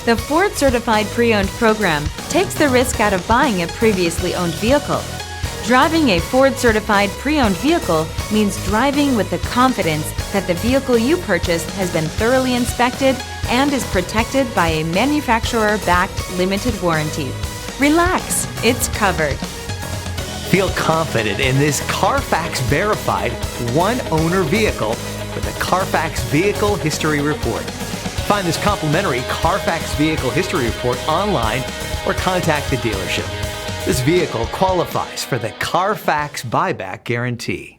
The Ford Certified Pre-Owned program takes the risk out of buying a previously owned vehicle. Driving a Ford Certified Pre-Owned vehicle means driving with the confidence that the vehicle you purchased has been thoroughly inspected and is protected by a manufacturer-backed limited warranty. Relax, it's covered. Feel confident in this Carfax verified one-owner vehicle with a Carfax Vehicle History Report. Find this complimentary Carfax Vehicle History Report online or contact the dealership. This vehicle qualifies for the Carfax Buyback Guarantee.